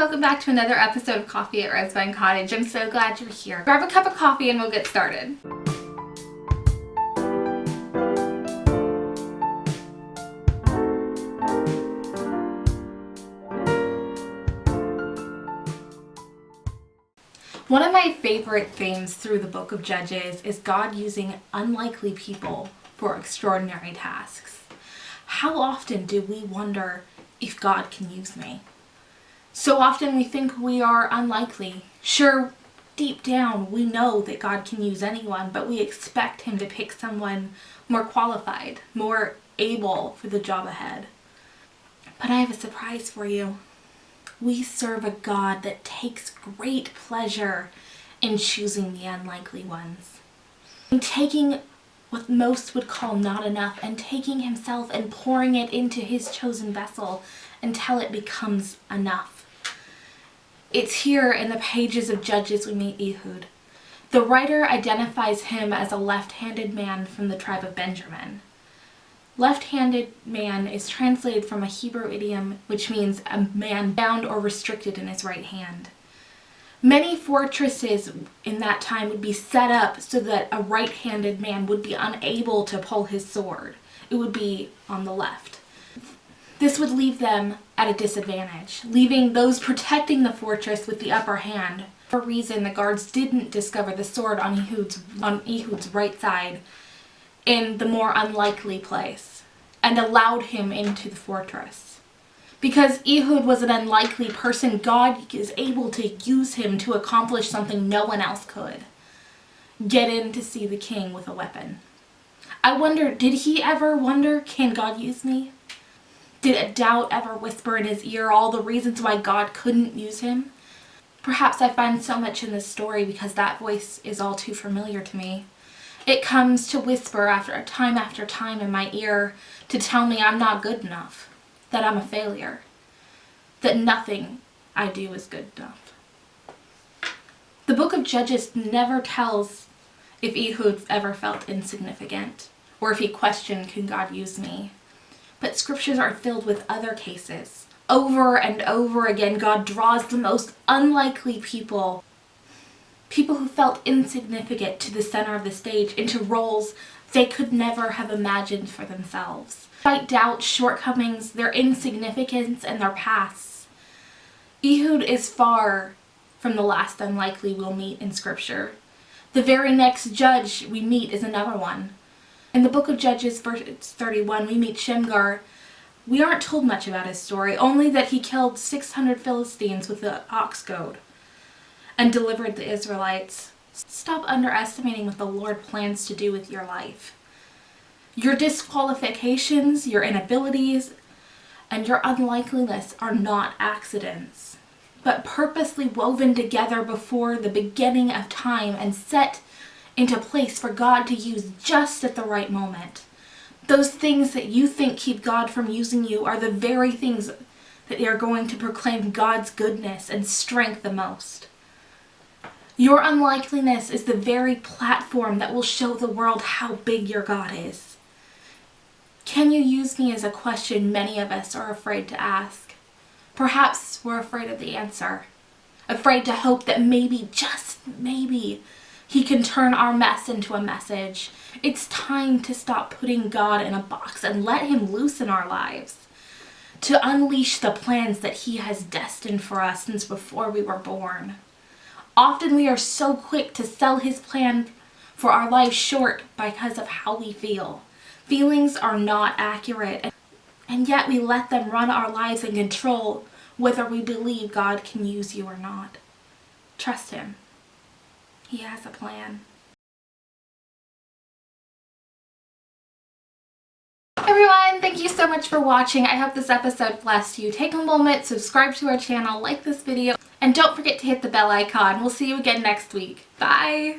welcome back to another episode of Coffee at Rosevine Cottage. I'm so glad you're here. Grab a cup of coffee and we'll get started. One of my favorite themes through the book of Judges is God using unlikely people for extraordinary tasks. How often do we wonder if God can use me? So often we think we are unlikely. Sure, deep down we know that God can use anyone, but we expect him to pick someone more qualified, more able for the job ahead. But I have a surprise for you. We serve a God that takes great pleasure in choosing the unlikely ones. In taking what most would call not enough and taking himself and pouring it into his chosen vessel until it becomes enough. It's here in the pages of Judges we meet Ehud. The writer identifies him as a left-handed man from the tribe of Benjamin. Left-handed man is translated from a Hebrew idiom which means a man bound or restricted in his right hand. Many fortresses in that time would be set up so that a right-handed man would be unable to pull his sword. It would be on the left. This would leave them at a disadvantage, leaving those protecting the fortress with the upper hand. For a reason, the guards didn't discover the sword on Ehud's right side in the more unlikely place and allowed him into the fortress. Because Ehud was an unlikely person, God is able to use him to accomplish something no one else could. Get in to see the king with a weapon. I wonder, did he ever wonder, can God use me? Did a doubt ever whisper in his ear all the reasons why God couldn't use him? Perhaps I find so much in this story because that voice is all too familiar to me. It comes to whisper after time in my ear to tell me I'm not good enough, that I'm a failure, that nothing I do is good enough. The book of Judges never tells if Ehud ever felt insignificant or if he questioned, can God use me? But scriptures are filled with other cases. Over and over again, God draws the most unlikely people who felt insignificant to the center of the stage, into roles they could never have imagined for themselves. Despite doubts, shortcomings, their insignificance, and their pasts, Ehud is far from the last unlikely we'll meet in Scripture. The very next judge we meet is another one. In the book of Judges, verse 31, we meet Shamgar. We aren't told much about his story, only that he killed 600 Philistines with the ox goad and delivered the Israelites. Stop underestimating what the Lord plans to do with your life. Your disqualifications, your inabilities, and your unlikeliness are not accidents, but purposely woven together before the beginning of time and set into place for God to use just at the right moment. Those things that you think keep God from using you are the very things that are going to proclaim God's goodness and strength the most. Your unlikeliness is the very platform that will show the world how big your God is. Can you use me is a question many of us are afraid to ask. Perhaps we're afraid of the answer. Afraid to hope that maybe, just maybe, he can turn our mess into a message. It's time to stop putting God in a box and let him loose in our lives. To unleash the plans that he has destined for us since before we were born. Often we are so quick to sell his plan for our lives short because of how we feel. Feelings are not accurate, and yet we let them run our lives and control whether we believe God can use you or not. Trust him. He has a plan. Everyone, thank you so much for watching. I hope this episode blessed you. Take a moment, subscribe to our channel, like this video, and don't forget to hit the bell icon. We'll see you again next week. Bye!